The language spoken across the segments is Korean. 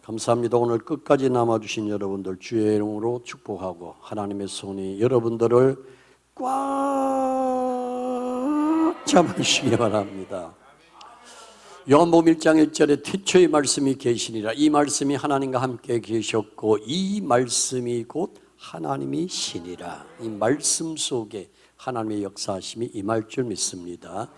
감사합니다. 오늘 끝까지 남아주신 여러분들 주의 이름으로 축복하고 하나님의 손이 여러분들을 꽉 잡으시기 바랍니다. 요한복음 1장 1절에 태초의 말씀이 계시니라. 이 말씀이 하나님과 함께 계셨고 이 말씀이 곧 하나님이 시니라. 이 말씀 속에 하나님의 역사하심이 임할 줄 믿습니다.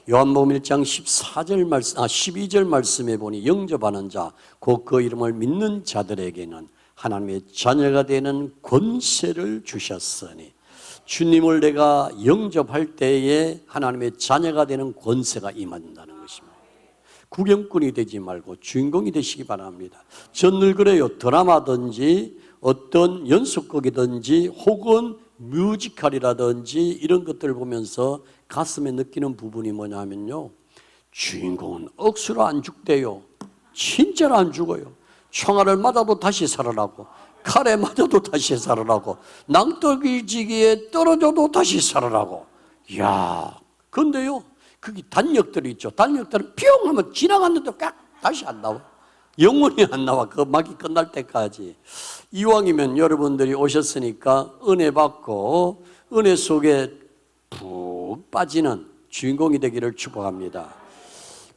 요한복음 1장 12절 말씀에 보니 영접하는 자, 곧 그 이름을 믿는 자들에게는 하나님의 자녀가 되는 권세를 주셨으니, 주님을 내가 영접할 때에 하나님의 자녀가 되는 권세가 임한다는 것입니다. 구경꾼이 되지 말고 주인공이 되시기 바랍니다. 전 늘 그래요. 드라마든지 어떤 연속극이든지 혹은 뮤지컬이라든지 이런 것들을 보면서 가슴에 느끼는 부분이 뭐냐면요, 주인공은 억수로 안 죽대요. 진짜로 안 죽어요. 총알을 맞아도 다시 살아나고, 칼에 맞아도 다시 살아나고, 낭떠러지기에 떨어져도 다시 살아나고. 이야, 근데요, 거기 단역들이 있죠. 단역들은 뿅 하면 지나갔는데 깍 다시 안 나와. 영원히 안 나와. 그 막이 끝날 때까지. 이왕이면 여러분들이 오셨으니까 은혜 받고 은혜 속에 푹 빠지는 주인공이 되기를 축복합니다.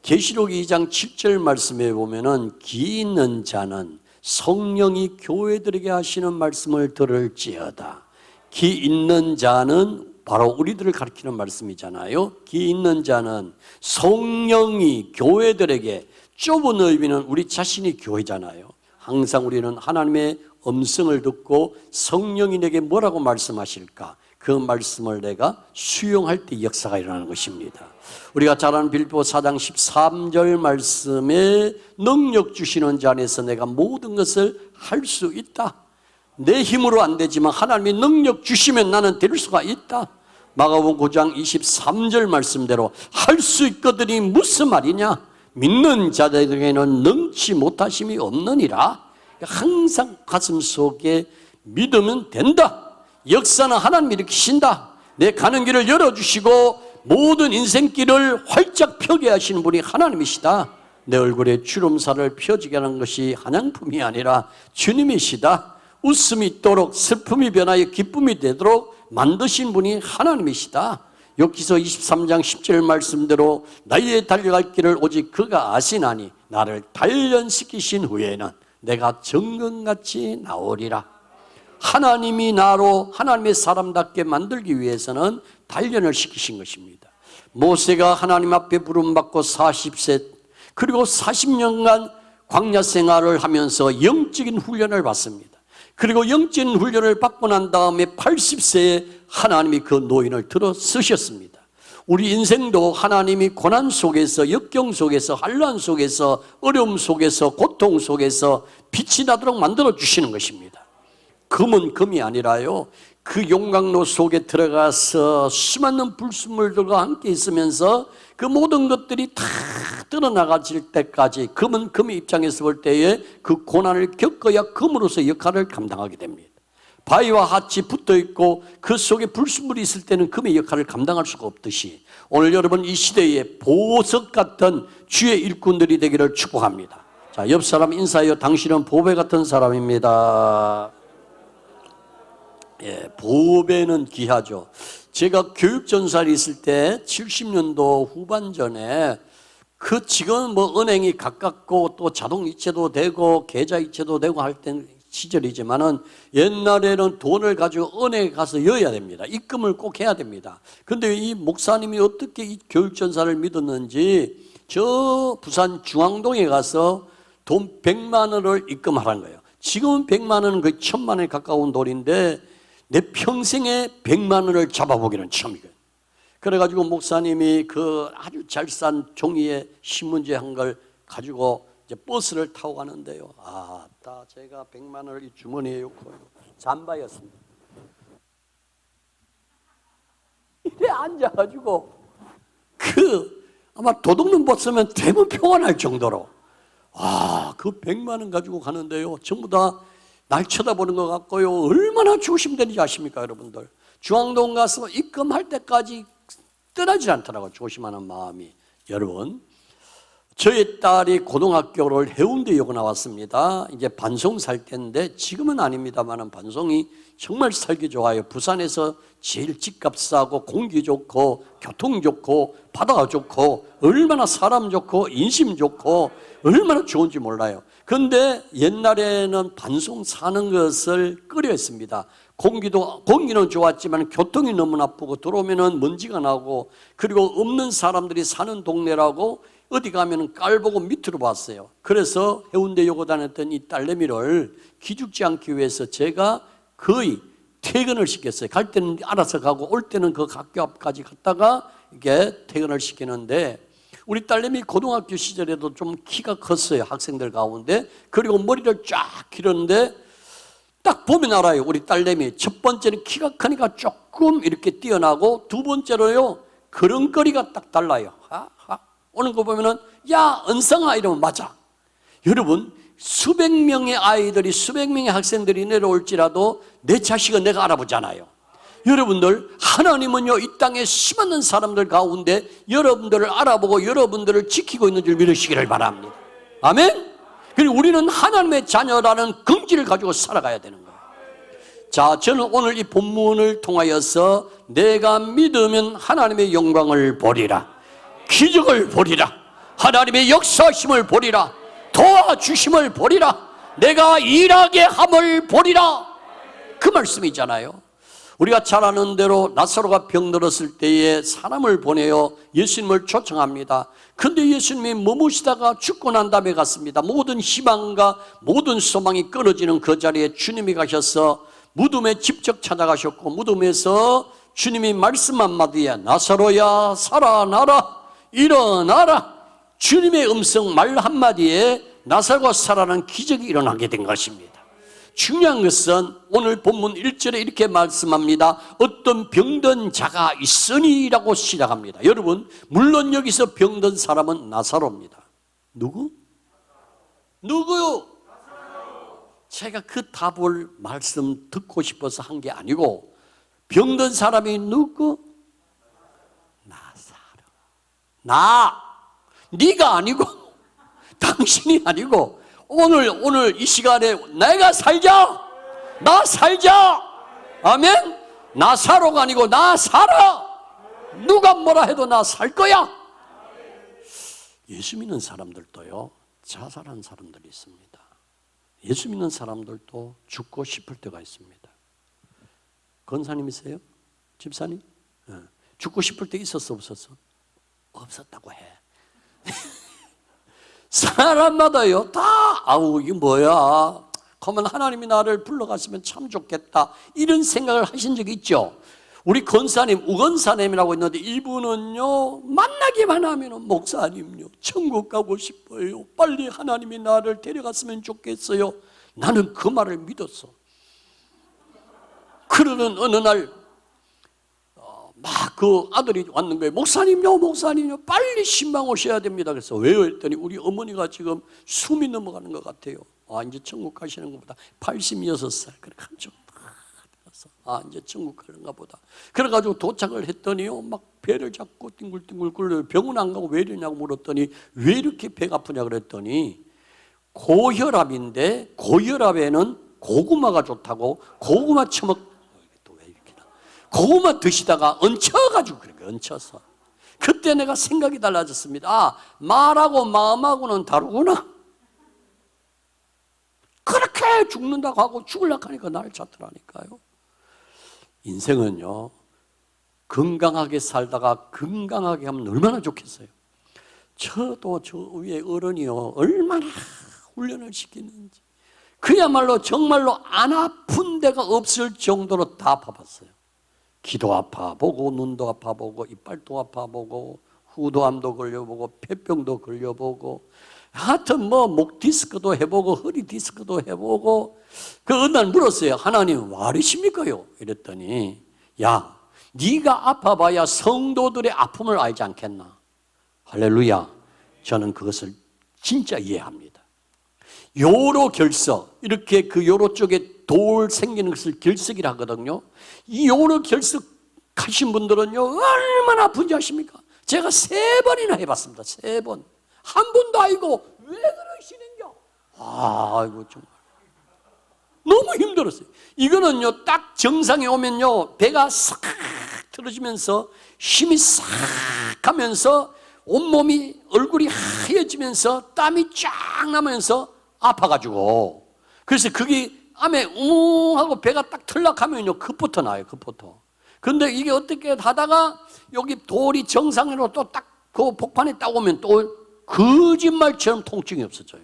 계시록 2장 7절 말씀에 보면은 기 있는 자는 성령이 교회들에게 하시는 말씀을 들을지어다. 기 있는 자는 바로 우리들을 가리키는 말씀이잖아요. 기 있는 자는 성령이 교회들에게, 좁은 의미는 우리 자신이 교회잖아요. 항상 우리는 하나님의 음성을 듣고 성령이 내게 뭐라고 말씀하실까, 그 말씀을 내가 수용할 때 역사가 일어나는 것입니다. 우리가 잘 아는 빌립보 4장 13절 말씀에 능력 주시는 자 안에서 내가 모든 것을 할 수 있다. 내 힘으로 안 되지만 하나님이 능력 주시면 나는 될 수가 있다. 마가복음 9장 23절 말씀대로 할 수 있거든이 무슨 말이냐? 믿는 자들에게는 능치 못하심이 없느니라. 항상 가슴 속에 믿으면 된다. 역사는 하나님이 일으키신다. 내 가는 길을 열어주시고 모든 인생길을 활짝 펴게 하시는 분이 하나님이시다. 내 얼굴에 주름살을 펴지게 하는 것이 한양품이 아니라 주님이시다. 웃음이 있도록 슬픔이 변하여 기쁨이 되도록 만드신 분이 하나님이시다. 욥기서 23장 10절 말씀대로 나의 달려갈 길을 오직 그가 아시나니 나를 단련시키신 후에는 내가 정금같이 나오리라. 하나님이 나로 하나님의 사람답게 만들기 위해서는 단련을 시키신 것입니다. 모세가 하나님 앞에 부름받고 40세 그리고 40년간 광야 생활을 하면서 영적인 훈련을 받습니다. 그리고 영적인 훈련을 받고 난 다음에 80세에 하나님이 그 노인을 들어 쓰셨습니다. 우리 인생도 하나님이 고난 속에서, 역경 속에서, 환난 속에서, 어려움 속에서, 고통 속에서 빛이 나도록 만들어 주시는 것입니다. 금은 금이 아니라요, 그 용광로 속에 들어가서 수많은 불순물들과 함께 있으면서 그 모든 것들이 다 드러나가질 때까지 금은 금의 입장에서 볼 때에 그 고난을 겪어야 금으로서 역할을 감당하게 됩니다. 바위와 핫이 붙어 있고 그 속에 불순물이 있을 때는 금의 역할을 감당할 수가 없듯이 오늘 여러분 이 시대에 보석 같은 주의 일꾼들이 되기를 축복합니다. 자, 옆 사람 인사해요. 당신은 보배 같은 사람입니다. 예, 보배는 귀하죠. 제가 교육전사에 있을 때 70년도 후반전에 지금 은행이 가깝고 또 자동이체도 되고 계좌이체도 되고 할 때 시절이지만은 옛날에는 돈을 가지고 은행에 가서 넣어야 됩니다. 입금을 꼭 해야 됩니다. 근데 이 목사님이 어떻게 이 교육전사를 믿었는지 저 부산 중앙동에 가서 돈 100만 원을 입금하라는 거예요. 지금은 100만 원은 거의 1000만 원에 가까운 돈인데 내 평생에 100만 원을 잡아보기는 처음이거든요. 그래가지고 목사님이 그 아주 잘 싼 종이에 신문지 한 걸 가지고 이제 버스를 타고 가는데요. 제가 100만 원을 이 주머니에 넣고 잠바였습니다. 이래 앉아가지고 아마 도둑놈 벗으면 되면 평안할 정도로 그 100만 원 가지고 가는데요. 전부 다 날 쳐다보는 것 같고요. 얼마나 조심되는지 아십니까, 여러분들? 중앙동 가서 입금할 때까지 떠나지 않더라고요. 조심하는 마음이. 여러분, 저희 딸이 고등학교를 해운대여고 나왔습니다. 이제 반송 살 때인데 지금은 아닙니다만 반송이 정말 살기 좋아요. 부산에서 제일 집값 싸고 공기 좋고 교통 좋고 바다가 좋고 얼마나 사람 좋고 인심 좋고 얼마나 좋은지 몰라요. 그런데 옛날에는 반송 사는 것을 꺼려했습니다. 공기는 좋았지만 교통이 너무 나쁘고 들어오면은 먼지가 나고, 그리고 없는 사람들이 사는 동네라고 어디 가면 깔보고 밑으로 봤어요. 그래서 해운대여고 다녔던 이 딸내미를 기죽지 않기 위해서 제가 거의 퇴근을 시켰어요. 갈 때는 알아서 가고 올 때는 그 학교 앞까지 갔다가 이게 퇴근을 시키는데, 우리 딸내미 고등학교 시절에도 좀 키가 컸어요. 학생들 가운데. 그리고 머리를 쫙 길었는데 딱 보면 알아요. 우리 딸내미 첫 번째는 키가 크니까 조금 이렇게 뛰어나고, 두 번째로요 걸음걸이가 딱 달라요. 오는 거 보면은 야 은성아 이러면 맞아. 여러분, 수백 명의 아이들이, 수백 명의 학생들이 내려올지라도 내 자식은 내가 알아보잖아요. 여러분들, 하나님은요 이 땅에 수많은 사람들 가운데 여러분들을 알아보고 여러분들을 지키고 있는 줄 믿으시기를 바랍니다. 아멘. 그리고 우리는 하나님의 자녀라는 긍지를 가지고 살아가야 되는 거예요. 자, 저는 오늘 이 본문을 통하여서 내가 믿으면 하나님의 영광을 보리라, 기적을 보리라, 하나님의 역사심을 보리라, 도와주심을 보리라, 내가 일하게 함을 보리라, 그 말씀이잖아요. 우리가 잘 아는 대로 나사로가 병들었을 때에 사람을 보내어 예수님을 초청합니다. 그런데 예수님이 머무시다가 죽고 난 다음에 갔습니다. 모든 희망과 모든 소망이 끊어지는 그 자리에 주님이 가셔서 무덤에 직접 찾아가셨고, 무덤에서 주님이 말씀 한마디에 나사로야 살아나라, 일어나라, 주님의 음성 말 한마디에 나사로가 살아나는 기적이 일어나게 된 것입니다. 중요한 것은 오늘 본문 1절에 이렇게 말씀합니다. 어떤 병든 자가 있으니라고 시작합니다. 여러분, 물론 여기서 병든 사람은 나사로입니다. 누구요? 제가 그 답을 말씀 듣고 싶어서 한 게 아니고, 병든 사람이 누구? 나사로. 네가 아니고 당신이 아니고 오늘 이 시간에 내가 살자, 나 살자. 아멘. 나사로가 아니고 나 살아. 누가 뭐라 해도 나 살 거야. 예수 믿는 사람들도요 자살한 사람들이 있습니다. 예수 믿는 사람들도 죽고 싶을 때가 있습니다. 권사님이세요? 집사님? 죽고 싶을 때 있었어 없었어? 없었다고 해. 사람마다요 다 아우 이게 뭐야, 그러면 하나님이 나를 불러갔으면 참 좋겠다, 이런 생각을 하신 적이 있죠. 우리 권사님, 우건사님이라고 있는데 이분은요 만나기만 하면 목사님요 천국 가고 싶어요, 빨리 하나님이 나를 데려갔으면 좋겠어요. 나는 그 말을 믿었어. 그러는 어느 날 막 그 아들이 왔는 거예요. 목사님요 빨리 신방 오셔야 됩니다. 그래서 왜요? 했더니 우리 어머니가 지금 숨이 넘어가는 것 같아요. 이제 천국 가시는 것보다 86살 그렇게 한쪽 이제 천국 가는가 보다. 그래가지고 도착을 했더니요 막 배를 잡고 띵글띵글 굴려요. 병원 안 가고 왜 이러냐고 물었더니 왜 이렇게 배가 아프냐 그랬더니 고혈압인데 고혈압에는 고구마가 좋다고 고구마 고구마 드시다가 얹혀가지고 그렇게 얹혀서. 그때 내가 생각이 달라졌습니다. 말하고 마음하고는 다르구나. 그렇게 죽는다고 하고 죽으려고 하니까 나를 찾더라니까요. 인생은요 건강하게 살다가 건강하게 하면 얼마나 좋겠어요. 저도 저 위에 어른이요 얼마나 훈련을 시키는지, 그야말로 정말로 안 아픈 데가 없을 정도로 다 아파봤어요. 귀도 아파보고 눈도 아파보고 이빨도 아파보고 후두암도 걸려보고 폐병도 걸려보고 하여튼 목 디스크도 해보고 허리 디스크도 해보고. 그 어느 날 물었어요. 하나님 와리십니까요? 이랬더니 야 네가 아파봐야 성도들의 아픔을 알지 않겠나. 할렐루야. 저는 그것을 진짜 이해합니다. 요로 결석, 이렇게 그 요로 쪽에 돌 생기는 것을 결석이라 하거든요. 이 요로 결석하신 분들은요 얼마나 아픈지 아십니까? 제가 3번이나 해봤습니다. 3번. 한 번도 아니고 왜 그러시는겨? 아이고 정말 너무 힘들었어요. 이거는요 딱 정상에 오면요 배가 싹 틀어지면서 힘이 싹 가면서 온몸이 얼굴이 하얘지면서 땀이 쫙 나면서 아파가지고 그래서 그게 암에 웅 하고 배가 딱 털락하면요 그부터 나요. 그부터. 근데 이게 어떻게 하다가 여기 돌이 정상으로 또 딱 그 복판에 딱 오면 또 거짓말처럼 통증이 없어져요.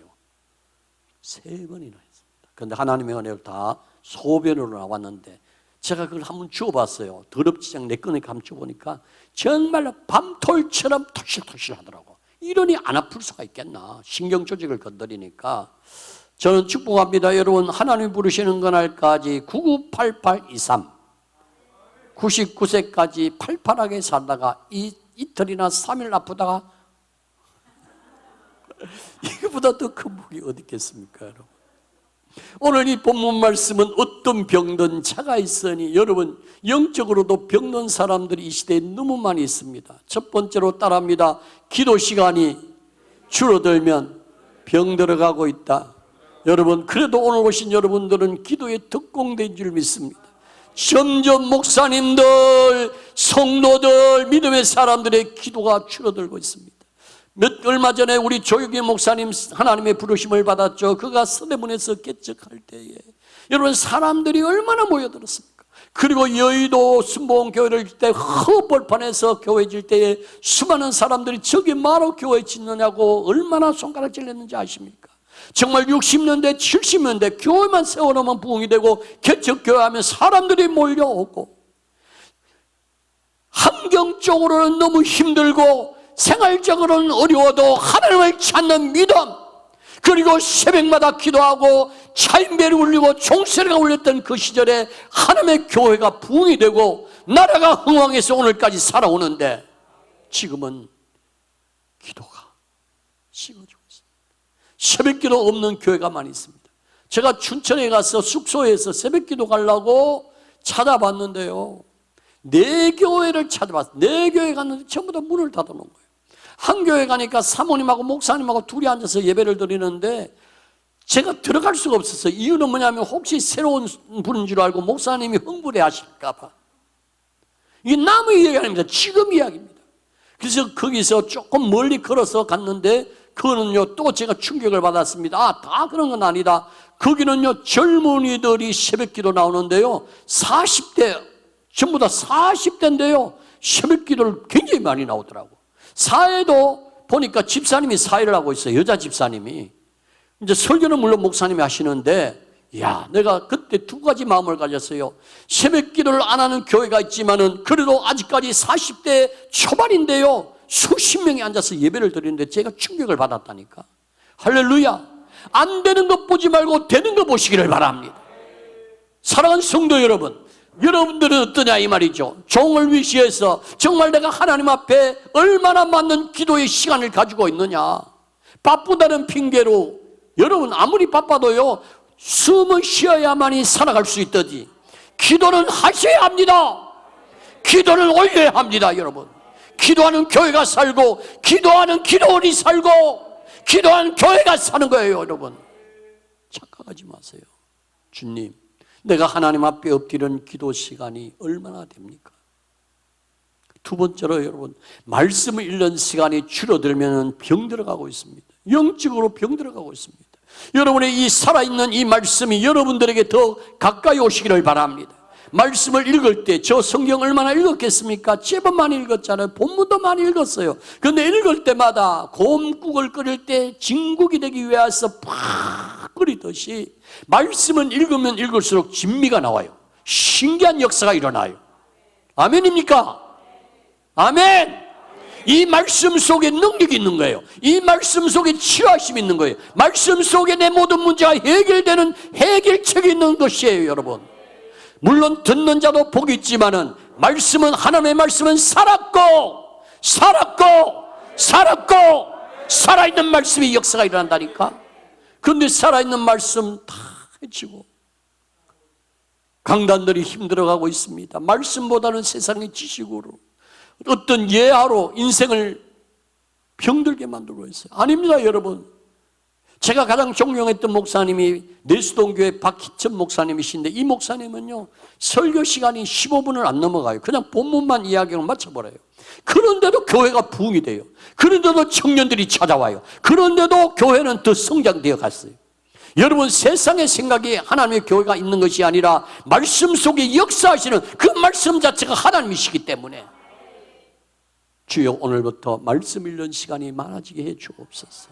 3번이나 했습니다. 근데 하나님의 은혜로 다 소변으로 나왔는데 제가 그걸 한번 주워봤어요. 더럽지 않게 내 꺼내서 한번 주워보니까 정말로 밤톨처럼 톡실톡실 하더라고. 이러니 안 아플 수가 있겠나. 신경조직을 건드리니까. 저는 축복합니다. 여러분 하나님 부르시는 그날까지 998823 99세까지 팔팔하게 살다가 이틀이나 3일 아프다가 이거보다 더 큰 복이 어디 있겠습니까 여러분. 오늘 이 본문 말씀은 어떤 병든 자가 있으니 여러분 영적으로도 병든 사람들이 이 시대에 너무 많이 있습니다. 첫 번째로 따라합니다. 기도 시간이 줄어들면 병 들어가고 있다. 여러분 그래도 오늘 오신 여러분들은 기도에 특공된 줄 믿습니다. 점점 목사님들, 성도들, 믿음의 사람들의 기도가 줄어들고 있습니다. 얼마 전에 우리 조혁기 목사님 하나님의 부르심을 받았죠. 그가 서대문에서 개척할 때에 여러분 사람들이 얼마나 모여들었습니까? 그리고 여의도 순복음교회를 질 때 허벌판에서 교회 질 때에 수많은 사람들이 저기 뭐하러 교회 짓느냐고 얼마나 손가락질 냈는지 아십니까? 정말 60년대 70년대 교회만 세워놓으면 부흥이 되고 개척교회 하면 사람들이 몰려오고 환경적으로는 너무 힘들고 생활적으로는 어려워도 하나님을 찾는 믿음 그리고 새벽마다 기도하고 차인벨이 울리고 종소리가 울렸던 그 시절에 하나님의 교회가 부흥이 되고 나라가 흥왕해서 오늘까지 살아오는데 지금은 기도가 식어지고 있습니다. 새벽기도 없는 교회가 많이 있습니다. 제가 춘천에 가서 숙소에서 새벽기도 가려고 찾아봤는데요 4교회를 찾아봤어요. 4교회 갔는데 전부 다 문을 닫아놓은 거예요. 한 교회 가니까 사모님하고 목사님하고 둘이 앉아서 예배를 드리는데 제가 들어갈 수가 없었어요. 이유는 뭐냐면 혹시 새로운 분인 줄 알고 목사님이 흥분해 하실까 봐. 이게 남의 이야기 아닙니다. 지금 이야기입니다. 그래서 거기서 조금 멀리 걸어서 갔는데 그거는요 또 제가 충격을 받았습니다. 다 그런 건 아니다. 거기는요 젊은이들이 새벽기도 나오는데요 40대 전부 다 40대인데요 새벽기도를 굉장히 많이 나오더라고. 사회도 보니까 집사님이 사회를 하고 있어요. 여자 집사님이. 이제 설교는 물론 목사님이 하시는데 야, 내가 그때 2가지 마음을 가졌어요. 새벽기도를 안 하는 교회가 있지만은 그래도 아직까지 40대 초반인데요 수십 명이 앉아서 예배를 드리는데 제가 충격을 받았다니까. 할렐루야. 안 되는 것 보지 말고 되는 거 보시기를 바랍니다. 사랑하는 성도 여러분, 여러분들은 어떠냐 이 말이죠. 종을 위시해서 정말 내가 하나님 앞에 얼마나 맞는 기도의 시간을 가지고 있느냐. 바쁘다는 핑계로 여러분 아무리 바빠도요 숨을 쉬어야만이 살아갈 수 있듯이 기도는 하셔야 합니다. 기도를 올려야 합니다. 여러분 기도하는 교회가 살고 기도하는 기도원이 살고 기도하는 교회가 사는 거예요. 여러분 착각하지 마세요. 주님 내가 하나님 앞에 엎드리는 기도 시간이 얼마나 됩니까? 2번째로 여러분 말씀을 읽는 시간이 줄어들면 병 들어가고 있습니다. 영적으로 병 들어가고 있습니다. 여러분의 이 살아있는 이 말씀이 여러분들에게 더 가까이 오시기를 바랍니다. 말씀을 읽을 때 저 성경 얼마나 읽었겠습니까? 제법 많이 읽었잖아요. 본문도 많이 읽었어요. 그런데 읽을 때마다 곰국을 끓일 때 진국이 되기 위해서 팍 끓이듯이 말씀은 읽으면 읽을수록 진미가 나와요. 신기한 역사가 일어나요. 아멘입니까? 아멘. 이 말씀 속에 능력이 있는 거예요. 이 말씀 속에 치유하심이 있는 거예요. 말씀 속에 내 모든 문제가 해결되는 해결책이 있는 것이에요. 여러분 물론 듣는 자도 복이 있지만은 말씀은 하나님의 말씀은 살았고 살아있는 말씀이 역사가 일어난다니까. 그런데 살아있는 말씀 다 해치고 강단들이 힘들어가고 있습니다. 말씀보다는 세상의 지식으로 어떤 예하로 인생을 병들게 만들고 있어요. 아닙니다, 여러분. 제가 가장 존경했던 목사님이 내수동교회 박희천 목사님이신데, 이 목사님은요, 설교 시간이 15분을 안 넘어가요. 그냥 본문만 이야기를 맞춰버려요. 그런데도 교회가 부흥이 돼요. 그런데도 청년들이 찾아와요. 그런데도 교회는 더 성장되어 갔어요. 여러분, 세상의 생각이 하나님의 교회가 있는 것이 아니라 말씀 속에 역사하시는 그 말씀 자체가 하나님이시기 때문에, 주여 오늘부터 말씀 읽는 시간이 많아지게 해 주옵소서.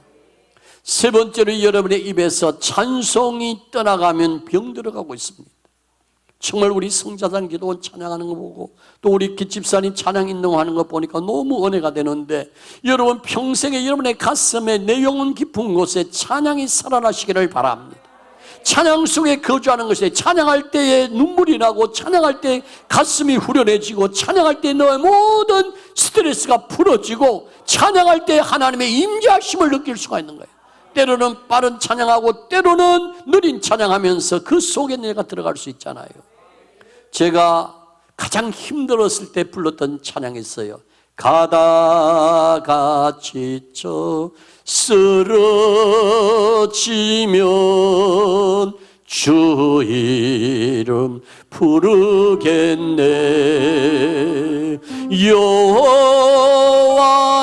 세 번째로, 여러분의 입에서 찬송이 떠나가면 병 들어가고 있습니다. 정말 우리 성자단 기도원 찬양하는 거 보고, 또 우리 기집사님 찬양 인동하는 거 보니까 너무 은혜가 되는데, 여러분 평생에 여러분의 가슴에 내 영혼 깊은 곳에 찬양이 살아나시기를 바랍니다. 찬양 속에 거주하는 것이, 찬양할 때에 눈물이 나고, 찬양할 때 가슴이 후련해지고, 찬양할 때 너의 모든 스트레스가 풀어지고, 찬양할 때 하나님의 임재하심을 느낄 수가 있는 거예요. 때로는 빠른 찬양하고 때로는 느린 찬양하면서 그 속에 내가 들어갈 수 있잖아요. 제가 가장 힘들었을 때 불렀던 찬양이 있어요. 가다가 지쳐 쓰러지면 주 이름 부르겠네. 여호와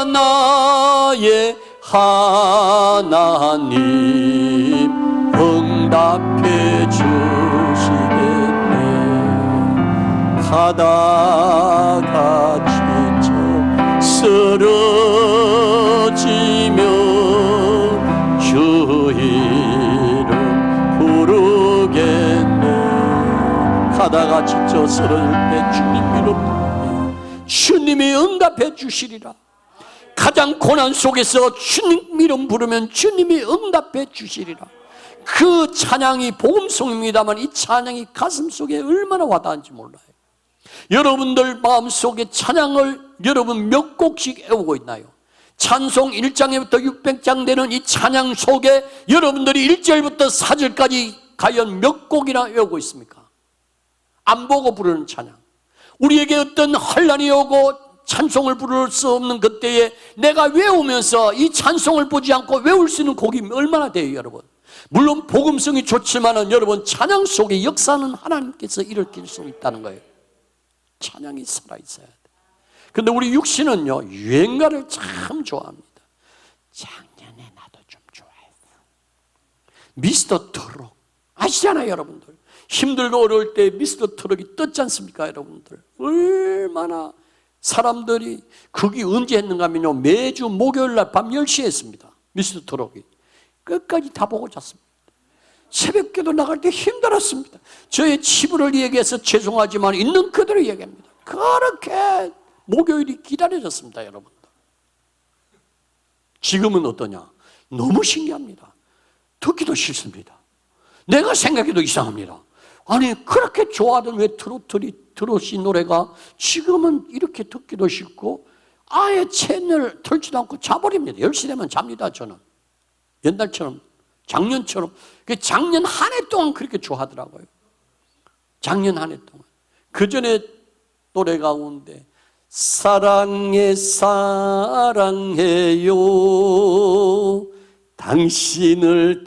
나의 하나님 응답해 주시겠네. 가다가 지쳐 쓰러지면 주 이름 부르겠네. 가다가 지쳐 쓰러질 때 주님 이름 주님이 응답해 주시리라. 가장 고난 속에서 주님 이름 부르면 주님이 응답해 주시리라. 그 찬양이 복음송입니다만, 이 찬양이 가슴 속에 얼마나 와닿은지 몰라요. 여러분들 마음속에 찬양을 여러분 몇 곡씩 외우고 있나요? 찬송 1장부터 600장 되는 이 찬양 속에 여러분들이 1절부터 4절까지 과연 몇 곡이나 외우고 있습니까? 안 보고 부르는 찬양. 우리에게 어떤 환난이 오고 찬송을 부를 수 없는 그때에 내가 외우면서 이 찬송을 보지 않고 외울 수 있는 곡이 얼마나 돼요, 여러분? 물론 복음성이 좋지만은 여러분, 찬양 속에 역사는 하나님께서 일으킬 수 있다는 거예요. 찬양이 살아있어야 돼. 근데 우리 육신은요, 유행가를 참 좋아합니다. 작년에 나도 좀 좋아했어. 미스터 트롯 아시잖아요, 여러분들. 힘들고 어려울 때 미스터 트롯이 떴지 않습니까, 여러분들? 얼마나 사람들이, 그게 언제 했는가 하면요, 매주 목요일날 밤 10시에 했습니다. 미스터 트롯이 끝까지 다 보고 잤습니다. 새벽기도 나갈 때 힘들었습니다. 저의 치부를 얘기해서 죄송하지만 있는 그대로 얘기합니다. 그렇게 목요일이 기다려졌습니다, 여러분들. 지금은 어떠냐? 너무 신기합니다. 듣기도 싫습니다. 내가 생각해도 이상합니다. 아니, 그렇게 좋아하던 왜 트롯이 노래가 지금은 이렇게 듣기도 싫고, 아예 채널 틀지도 않고 자버립니다. 10시 되면 잡니다, 저는. 옛날처럼, 작년처럼. 작년 한 해 동안 그렇게 좋아하더라고요. 작년 한 해 동안. 그 전에 노래 가운데 사랑해 사랑해요, 당신을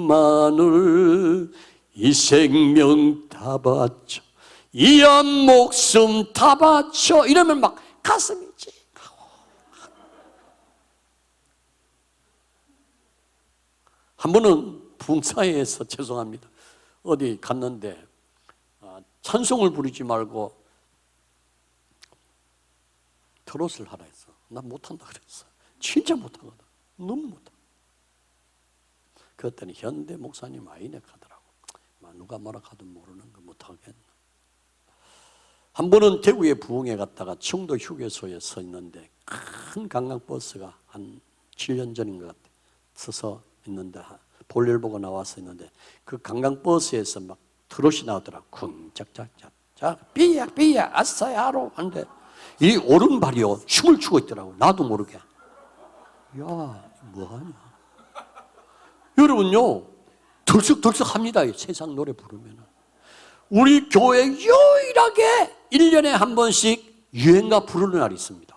당신만을 이 생명 다 바쳐, 이 한 목숨 다 바쳐, 이러면 막 가슴이 찡하고. 한 번은 붕사에서, 죄송합니다, 어디 갔는데 찬송을 부르지 말고 트롯을 하라 했어. 나 못한다 그랬어. 진짜 못하거든. 너무 못하. 그랬더니 현대 목사님 아이네 하더라고. 누가 뭐라 하든 모르는 거 못하겠나. 한 번은 대구에 부흥회 갔다가 청도 휴게소에 서 있는데 큰 관광버스가 한 7년 전인 것 같아. 서서 있는데 볼일 보고 나와서 있는데 그 관광버스에서 막 트롯이 나오더라고. 쿵짝짝짝. 자, 삐약 아싸야로 하는데 이 오른발이요 춤을 추고 있더라고. 나도 모르게. 야, 뭐하냐. 여러분요, 들썩들썩합니다. 세상 노래 부르면. 우리 교회 유일하게 1년에 한 번씩 유행가 부르는 날이 있습니다.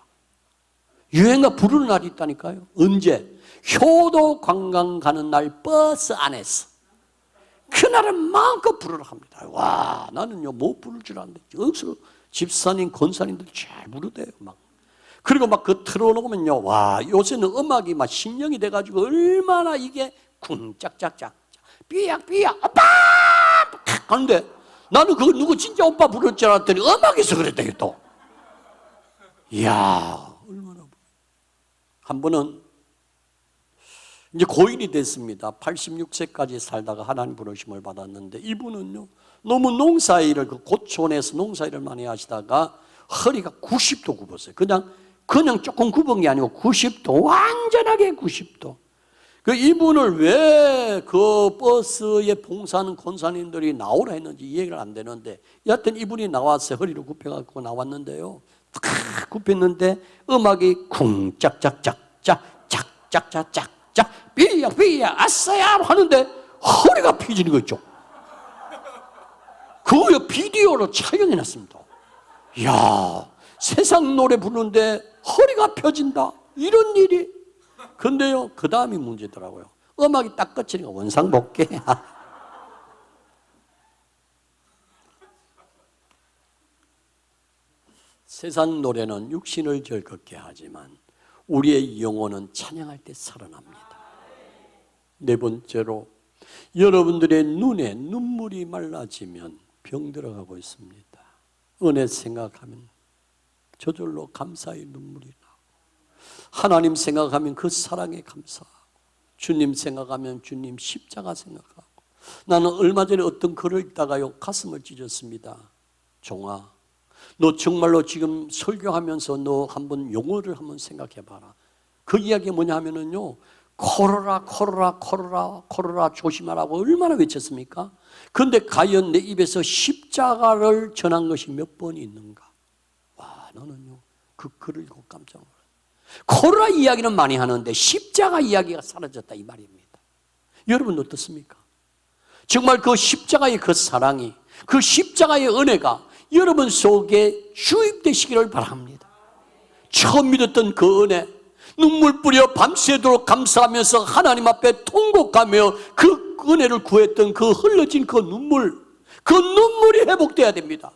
유행가 부르는 날이 있다니까요. 언제? 효도 관광 가는 날 버스 안에서. 그날은 마음껏 부르라 합니다. 와, 나는요 못 부를 줄 알았는데 여기서 집사님, 권사님들 잘 부르대요. 막. 그리고 막 그 틀어놓으면요, 와, 요새는 음악이 막 신령이 돼가지고 얼마나 이게 쿵짝짝짝 삐약삐약 오빠 하는데 나는 그거 누구 진짜 오빠 부를 줄 알았더니 음악에서 그랬대요 또. 이야, 얼마나. 한 번은 이제 고인이 됐습니다. 86세까지 살다가 하나님 부르심을 받았는데 이분은요 너무 농사일을 그 고촌에서 농사일을 많이 하시다가 허리가 90도 굽었어요. 그냥 조금 굽은 게 아니고 90도, 완전하게 90도. 그 이분을 왜 그 버스에 봉사하는 권사님들이 나오라 했는지 이해가 안 되는데 여하튼 이분이 나와서 허리를 굽혀갖고 나왔는데요. 탁 굽혔는데 음악이 쿵짝짝짝짝 짝짝짝짝짝 삐야 아싸야 하는데 허리가 피지는 거 있죠. 그거 비디오로 촬영해놨습니다. 이야, 세상 노래 부르는데 허리가 펴진다, 이런 일이. 근데요 그 다음이 문제더라고요. 음악이 딱 끝이니까 원상복귀. 세상 노래는 육신을 즐겁게 하지만 우리의 영혼은 찬양할 때 살아납니다. 네 번째로, 여러분들의 눈에 눈물이 말라지면 병 들어가고 있습니다. 은혜 생각하면 저절로 감사의 눈물이 나고, 하나님 생각하면 그 사랑에 감사하고, 주님 생각하면 주님 십자가 생각하고. 나는 얼마 전에 어떤 글을 읽다가요 가슴을 찢었습니다. 종아, 너 정말로 지금 설교하면서 너 한번 용어를 한번 생각해봐라. 그 이야기가 뭐냐 하면은요, 코로나 조심하라고 얼마나 외쳤습니까? 그런데 과연 내 입에서 십자가를 전한 것이 몇 번이 있는가? 와, 나는요 그 글을 읽고 깜짝 놀랐어요. 코로나 이야기는 많이 하는데 십자가 이야기가 사라졌다 이 말입니다. 여러분 어떻습니까? 정말 그 십자가의 그 사랑이, 그 십자가의 은혜가 여러분 속에 주입되시기를 바랍니다. 처음 믿었던 그 은혜, 눈물 뿌려 밤새도록 감사하면서 하나님 앞에 통곡하며 그 은혜를 구했던 그 흘러진 그 눈물이 회복돼야 됩니다.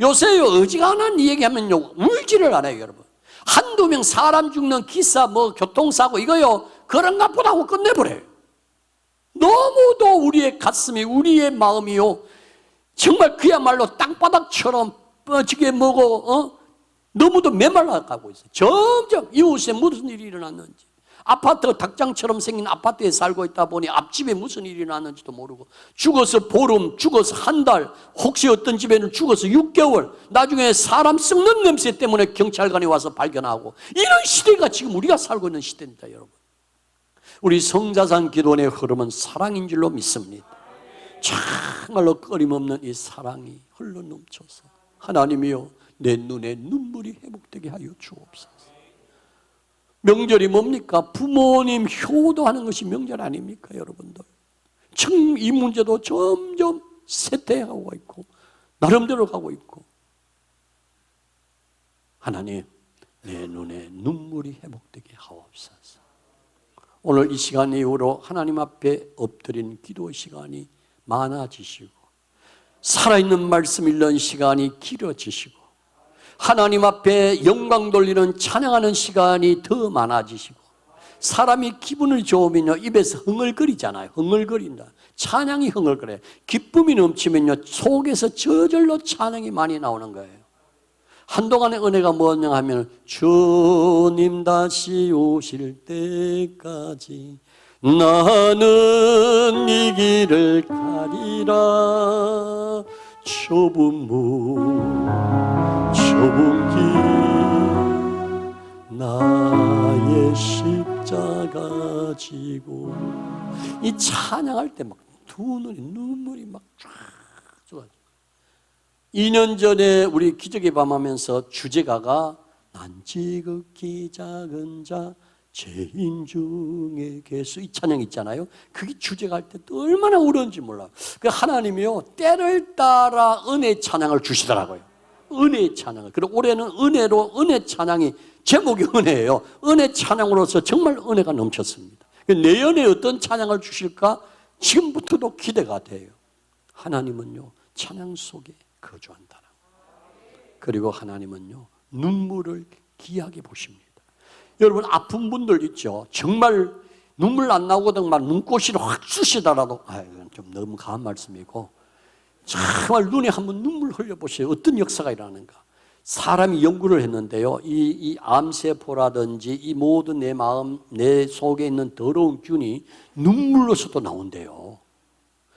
요새요 어지간한 얘기하면요 울지를 않아요. 여러분, 한두 명 사람 죽는 기사, 교통사고 이거요 그런가 보다 하고 끝내버려요. 너무도 우리의 가슴이, 우리의 마음이요 정말 그야말로 땅바닥처럼 뻗지게 너무도 메말라가고 있어요. 점점 이웃에 무슨 일이 일어났는지, 아파트 닭장처럼 생긴 아파트에 살고 있다 보니 앞집에 무슨 일이 일어났는지도 모르고, 죽어서 보름, 죽어서 한 달, 혹시 어떤 집에는 죽어서 6개월, 나중에 사람 썩는 냄새 때문에 경찰관이 와서 발견하고, 이런 시대가 지금 우리가 살고 있는 시대입니다. 여러분, 우리 성자산 기도원의 흐름은 사랑인 줄로 믿습니다. 정말로 끊임없는 이 사랑이 흘러넘쳐서 하나님이여 내 눈에 눈물이 회복되게 하여 주옵소서. 명절이 뭡니까? 부모님 효도하는 것이 명절 아닙니까? 여러분들, 이 문제도 점점 쇠퇴하고 있고 나름대로 가고 있고, 하나님 내 눈에 눈물이 회복되게 하옵소서. 오늘 이 시간 이후로 하나님 앞에 엎드린 기도 시간이 많아지시고, 살아있는 말씀 읽는 시간이 길어지시고, 하나님 앞에 영광 돌리는 찬양하는 시간이 더 많아지시고, 사람이 기분을 좋으면요 입에서 흥얼거리잖아요. 흥얼거린다. 찬양이 흥얼거려요. 기쁨이 넘치면요 속에서 저절로 찬양이 많이 나오는 거예요. 한동안의 은혜가 뭐냐 하면, 주님 다시 오실 때까지 나는 이 길을 가리라. 좁은 길 나의 십자가 지고. 이 찬양할 때 막 두 눈물이 막 쫙 쏟아져. 2년 전에 우리 기적의 밤 하면서 주제가가 난 지극히 작은 자 죄인 중에 개수, 이 찬양 있잖아요. 그게 주제가 할 때 또 얼마나 어려운지 몰라요. 그 하나님이요 때를 따라 은혜 찬양을 주시더라고요. 은혜 찬양을. 그리고 올해는 은혜 찬양이 제목이 은혜예요. 은혜 찬양으로서 정말 은혜가 넘쳤습니다. 내 연에 어떤 찬양을 주실까 지금부터도 기대가 돼요. 하나님은요 찬양 속에 거주한다. 그리고 하나님은요 눈물을 귀하게 보십니다. 여러분 아픈 분들 있죠. 정말 눈물 안 나오거든 막 눈꽃이 확 쑤시더라도 이건 좀 너무 과한 말씀이고 정말 눈에 한번 눈물 흘려보세요. 어떤 역사가 일어나는가. 사람이 연구를 했는데요. 이 암세포라든지 이 모든 내 마음, 내 속에 있는 더러운 균이 눈물로서도 나온대요.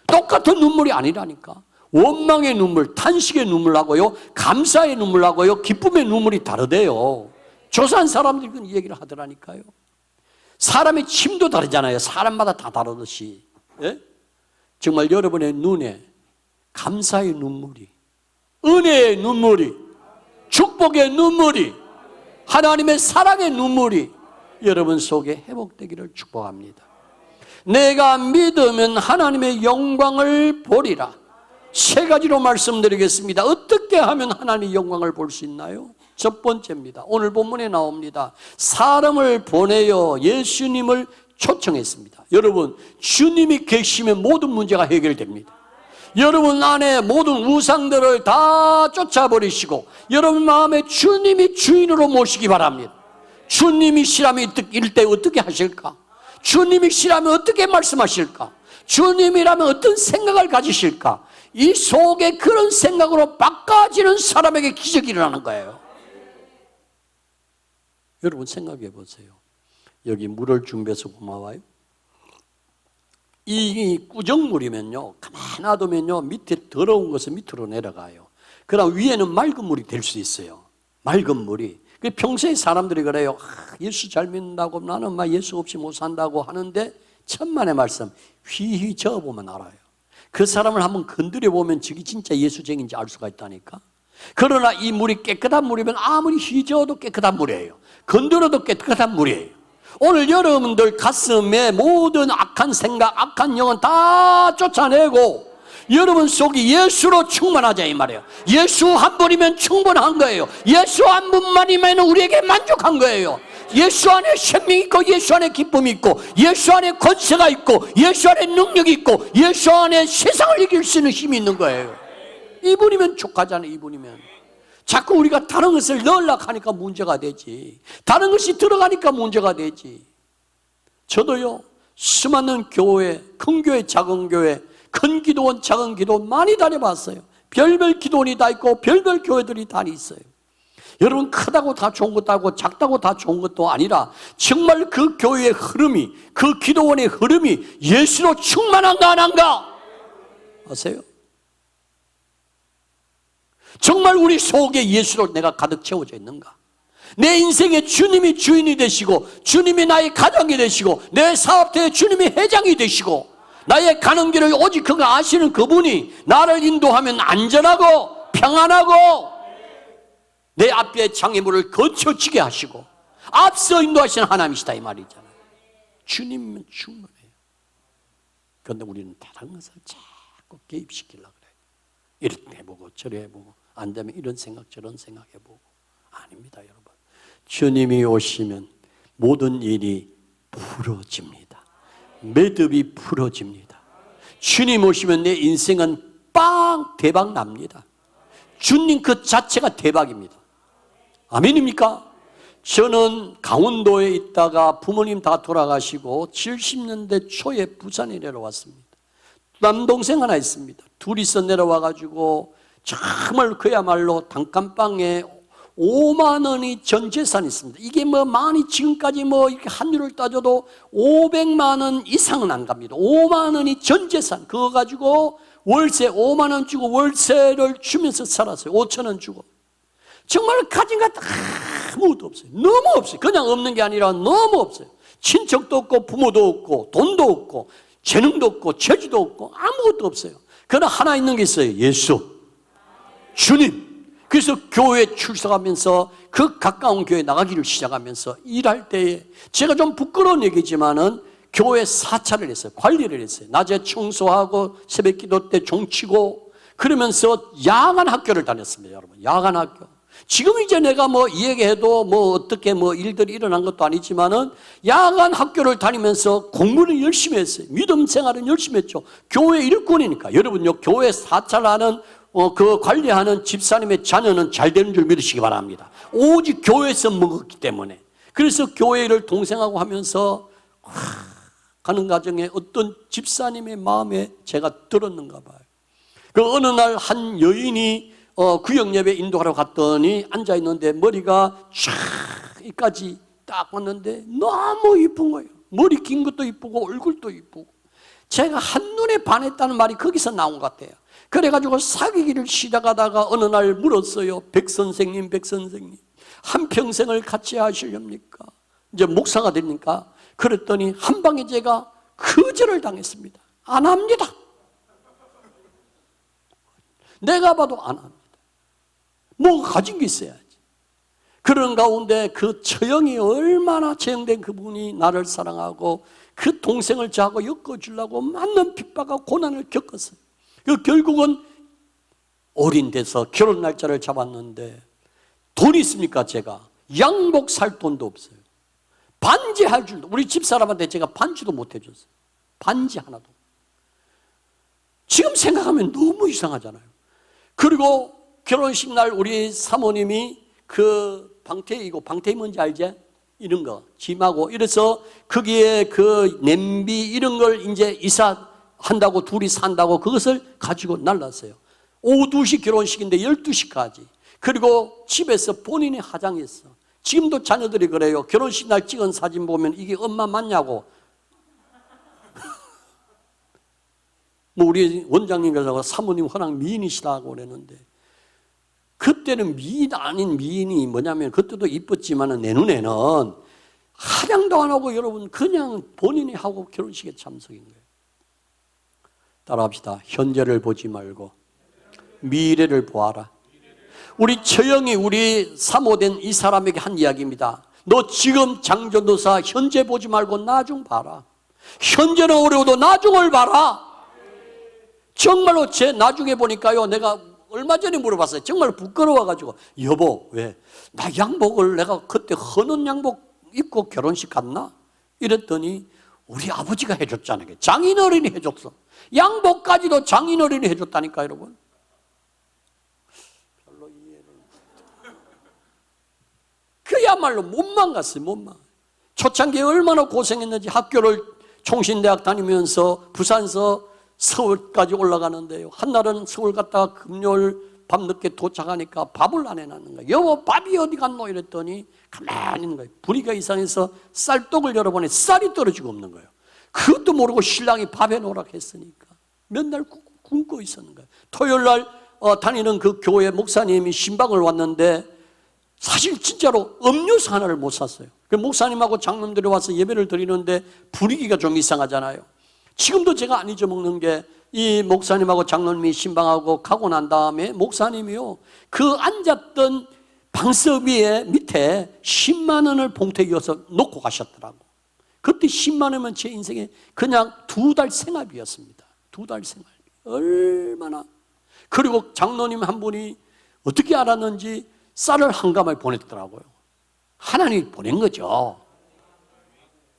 똑같은 눈물이 아니라니까. 원망의 눈물, 탄식의 눈물하고요, 감사의 눈물하고요, 기쁨의 눈물이 다르대요. 조사한 사람들이 그 얘기를 하더라니까요. 사람의 침도 다르잖아요. 사람마다 다 다르듯이. 예? 정말 여러분의 눈에 감사의 눈물이, 은혜의 눈물이, 축복의 눈물이, 하나님의 사랑의 눈물이 여러분 속에 회복되기를 축복합니다. 내가 믿으면 하나님의 영광을 보리라. 세 가지로 말씀드리겠습니다. 어떻게 하면 하나님의 영광을 볼 수 있나요? 첫 번째입니다. 오늘 본문에 나옵니다. 사람을 보내어 예수님을 초청했습니다. 여러분, 주님이 계시면 모든 문제가 해결됩니다. 여러분 안에 모든 우상들을 다 쫓아버리시고 여러분 마음에 주님이 주인으로 모시기 바랍니다. 주님이 시람이 일 때 어떻게 하실까? 주님이 시라면 어떻게 말씀하실까? 주님이라면 어떤 생각을 가지실까? 이 속에 그런 생각으로 바꿔지는 사람에게 기적이 일어나는 거예요. 여러분 생각해 보세요. 여기 물을 준비해서 고마워요. 이 꾸정물이면요 가만히 놔두면요 밑에 더러운 것은 밑으로 내려가요. 그럼 위에는 맑은 물이 될 수 있어요. 맑은 물이. 평소에 사람들이 그래요. 예수 잘 믿는다고 나는 막 예수 없이 못 산다고 하는데 천만의 말씀 휘휘 저어보면 알아요. 그 사람을 한번 건드려 보면 저게 진짜 예수쟁인지 알 수가 있다니까. 그러나 이 물이 깨끗한 물이면 아무리 휘저어도 깨끗한 물이에요. 건드려도 깨끗한 물이에요. 오늘 여러분들 가슴에 모든 악한 생각, 악한 영은 다 쫓아내고 여러분 속이 예수로 충만하자 이 말이에요. 예수 한 분이면 충분한 거예요. 예수 한 분만이면 우리에게 만족한 거예요. 예수 안에 생명이 있고 예수 안에 기쁨이 있고 예수 안에 권세가 있고 예수 안에 능력이 있고 예수 안에 세상을 이길 수 있는 힘이 있는 거예요. 이분이면 족하잖아요. 이분이면. 자꾸 우리가 다른 것을 넣으려고 하니까 문제가 되지. 다른 것이 들어가니까 문제가 되지. 저도요 수많은 교회, 큰 교회, 작은 교회, 큰 기도원, 작은 기도원 많이 다녀봤어요. 별별 기도원이 다 있고 별별 교회들이 다 있어요. 여러분 크다고 다 좋은 것도 아니고 작다고 다 좋은 것도 아니라 정말 그 교회의 흐름이, 그 기도원의 흐름이 예수로 충만한가 안 한가 아세요? 정말 우리 속에 예수로 내가 가득 채워져 있는가? 내 인생에 주님이 주인이 되시고 주님이 나의 가장이 되시고 내 사업터에 주님이 회장이 되시고 나의 가는 길을 오직 그가 아시는 그분이 나를 인도하면 안전하고 평안하고 내 앞에 장애물을 거쳐지게 하시고 앞서 인도하시는 하나님이시다 이 말이잖아요. 주님은 충분해요. 그런데 우리는 다른 것을 자꾸 개입시키려고 그래요. 이렇게 해보고 저래 해보고 안 되면 이런 생각 저런 생각 해보고. 아닙니다 여러분. 주님이 오시면 모든 일이 풀어집니다. 매듭이 풀어집니다. 주님 오시면 내 인생은 빵 대박 납니다. 주님 그 자체가 대박입니다. 아멘입니까? 저는 강원도에 있다가 부모님 다 돌아가시고 70년대 초에 부산에 내려왔습니다. 남동생 하나 있습니다. 둘이서 내려와가지고 정말 그야말로 단칸방에 5만 원이 전 재산이 있습니다. 이게 뭐 많이 지금까지 뭐 이렇게 환율을 따져도 500만 원 이상은 안 갑니다. 5만 원이 전 재산. 그거 가지고 월세 5만 원 주고 월세를 주면서 살았어요. 5천 원 주고. 정말 가진 것 아무것도 없어요. 너무 없어요. 그냥 없는 게 아니라 너무 없어요. 친척도 없고 부모도 없고 돈도 없고 재능도 없고 재주도 없고 아무것도 없어요. 그러나 하나 있는 게 있어요. 예수, 주님. 그래서 교회에 출석하면서 그 가까운 교회에 나가기를 시작하면서 일할 때에 제가 좀 부끄러운 얘기지만은 교회 사찰을 했어요. 관리를 했어요. 낮에 청소하고 새벽 기도 때 종치고 그러면서 야간 학교를 다녔습니다. 여러분 야간 학교. 지금 이제 내가 뭐 이 얘기해도 뭐 어떻게 뭐 일들이 일어난 것도 아니지만은 야간 학교를 다니면서 공부는 열심히 했어요. 믿음 생활은 열심히 했죠. 교회 일꾼이니까. 여러분요, 교회 사찰하는 그 관리하는 집사님의 자녀는 잘 되는 줄 믿으시기 바랍니다. 오직 교회에서 먹었기 때문에. 그래서 교회를 동생하고 하면서 가는 과정에 어떤 집사님의 마음에 제가 들었는가 봐요. 그 어느 날 한 여인이 구역 예배 인도하러 갔더니 앉아있는데 머리가 쫙 여기까지 딱 왔는데 너무 이쁜 거예요. 머리 긴 것도 이쁘고 얼굴도 이쁘고. 제가 한눈에 반했다는 말이 거기서 나온 것 같아요. 그래가지고 사귀기를 시작하다가 어느 날 물었어요. 백 선생님 한평생을 같이 하시렵니까? 이제 목사가 됩니까? 그랬더니 한 방에 제가 거절을 당했습니다. 안 합니다. 내가 봐도 안 합니다. 뭐가 가진 게 있어야지. 그런 가운데 그 처형이 얼마나 처형된 그분이 나를 사랑하고 그 동생을 저하고 엮어주려고 많은 핍박과 고난을 겪었어요. 결국은 올인돼서 결혼 날짜를 잡았는데 돈이 있습니까? 제가 양복 살 돈도 없어요. 반지 할 줄도, 우리 집사람한테 제가 반지도 못 해줬어요. 반지 하나도. 지금 생각하면 너무 이상하잖아요. 그리고 결혼식 날 우리 사모님이 그 방태이 뭔지 알지? 이런 거 짐하고 이래서 거기에 그 냄비 이런 걸 이제 이사한다고 둘이 산다고 그것을 가지고 날랐어요. 오후 2시 결혼식인데 12시까지. 그리고 집에서 본인이 화장했어. 지금도 자녀들이 그래요. 결혼식 날 찍은 사진 보면 이게 엄마 맞냐고. 뭐 우리 원장님께서 사모님 워낙 미인이시다고 그랬는데 그때는 미인 아닌 미인이 뭐냐면 그때도 이뻤지만 내 눈에는 화장도 안 하고 여러분 그냥 본인이 하고 결혼식에 참석인 거예요. 따라합시다. 현재를 보지 말고 미래를 보아라. 우리 처형이 우리 사모된 이 사람에게 한 이야기입니다. 너 지금 장전도사 현재 보지 말고 나중 봐라. 현재는 어려워도 나중을 봐라. 정말로 제 나중에 보니까요, 내가 얼마 전에 물어봤어요. 정말 부끄러워가지고 여보 왜? 나 양복을 내가 그때 헌옷 양복 입고 결혼식 갔나? 이랬더니 우리 아버지가 해줬잖아요. 장인어른이 해줬어. 양복까지도 장인어른이 해줬다니까 여러분. 별로 이해를 그야말로 몸만 갔어요. 몸만. 초창기에 얼마나 고생했는지. 학교를 총신대학 다니면서 부산서 서울까지 올라가는데요. 한날은 서울 갔다가 금요일 밤늦게 도착하니까 밥을 안 해놨는 거예요. 여보 밥이 어디 갔노? 이랬더니 가만히 있는 거예요. 분위기가 이상해서 쌀떡을 열어보니 쌀이 떨어지고 없는 거예요. 그것도 모르고 신랑이 밥 해놓으라고 했으니까 몇 날 굶고 있었는 거예요. 토요일 날 다니는 그 교회 목사님이 신방을 왔는데 사실 진짜로 음료수 하나를 못 샀어요. 그 목사님하고 장로님들이 와서 예배를 드리는데 분위기가 좀 이상하잖아요. 지금도 제가 안 잊어먹는 게 이 목사님하고 장로님이 신방하고 가고 난 다음에 목사님이요, 그 앉았던 방석위에 밑에 10만 원을 봉투에 이어서 놓고 가셨더라고. 그때 10만 원이면 제 인생에 그냥 2달 생활비였습니다. 2달 생활비. 얼마나. 그리고 장로님 한 분이 어떻게 알았는지 쌀을 한 가마를 보냈더라고요. 하나님이 보낸 거죠.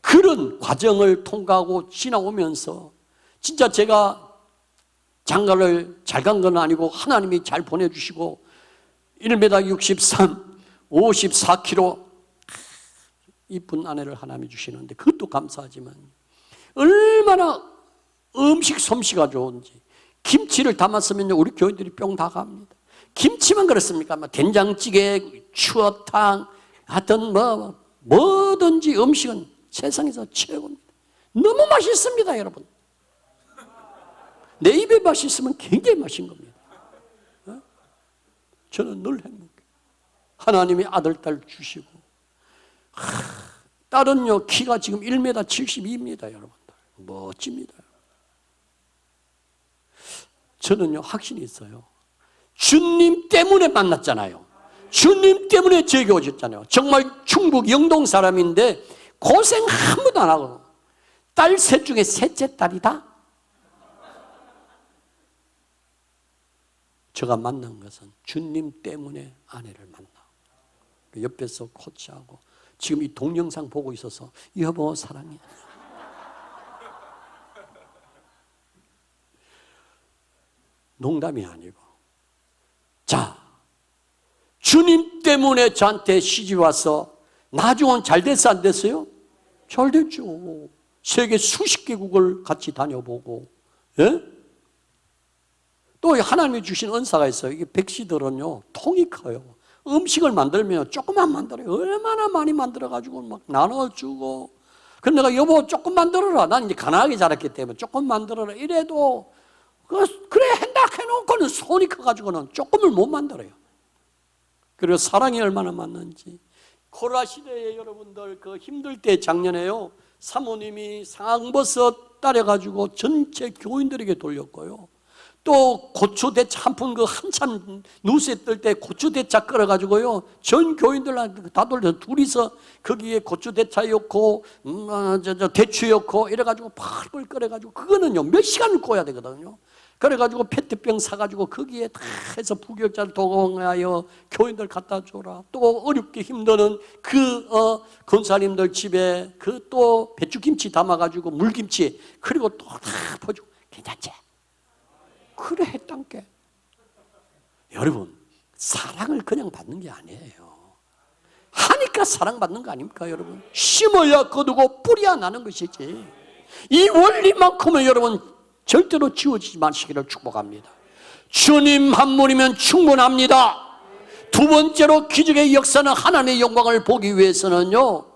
그런 과정을 통과하고 지나오면서 진짜 제가 장가를 잘 간 건 아니고 하나님이 잘 보내주시고 1m 63, 54kg 이쁜 아내를 하나님이 주시는데 그것도 감사하지만 얼마나 음식 솜씨가 좋은지. 김치를 담았으면 우리 교인들이 뿅 다 갑니다. 김치만 그렇습니까? 된장찌개, 추어탕 하여튼 뭐든지 음식은 세상에서 최고입니다. 너무 맛있습니다, 여러분. 내 입에 맛있으면 굉장히 맛있는 겁니다. 저는 늘 행복해요. 하나님이 아들, 딸 주시고. 딸은요, 키가 지금 1m 72입니다, 여러분들. 멋집니다. 저는요, 확신이 있어요. 주님 때문에 만났잖아요. 주님 때문에 저에게 오셨잖아요. 정말 충북 영동 사람인데 고생 한 번도 안 하고 딸 셋 중에 셋째 딸이다. 제가 만난 것은 주님 때문에 아내를 만나. 옆에서 코치하고 지금 이 동영상 보고 있어서 여보 사랑해. 농담이 아니고. 자, 주님 때문에 저한테 시집 와서 나중은 잘 됐어 안 됐어요? 잘 됐죠. 세계 수십 개국을 같이 다녀보고, 예? 또 하나님이 주신 은사가 있어요. 이게 백시들은요 통이 커요. 음식을 만들면 조금만 만들어요. 얼마나 많이 만들어가지고 막 나눠주고. 그럼 내가 여보 조금 만들어라. 난 이제 가난하게 자랐기 때문에 조금 만들어라. 이래도 그래 한다 해놓고는 손이 커가지고는 조금을 못 만들어요. 그리고 사랑이 얼마나 많은지. 코로나 시대에 여러분들 그 힘들 때 작년에요 사모님이 상황버섯 따려가지고 전체 교인들에게 돌렸고요. 또 고추대차 한 푼 그 한참 누수에 뜰 때 고추대차 끓여가지고요 전 교인들한테 다 돌려서 둘이서 거기에 고추대차 넣고 대추 넣고 이래가지고 펄펄 끓여가지고 그거는요 몇 시간을 구워야 되거든요. 그래가지고 페트병 사가지고 거기에 다 해서 부교육자를 동원하여 교인들 갖다 줘라. 또 어렵게 힘드는 권사님들 집에 그 또 배추김치 담아가지고 물김치 그리고 또 다 퍼주고 괜찮지? 그래 했단 게. 여러분 사랑을 그냥 받는 게 아니에요. 하니까 사랑받는 거 아닙니까 여러분? 심어야 거두고 뿌려야 나는 것이지. 이 원리만큼은 여러분 절대로 지워지지 마시기를 축복합니다. 주님 한 분이면 충분합니다. 두 번째로 기적의 역사는 하나님의 영광을 보기 위해서는요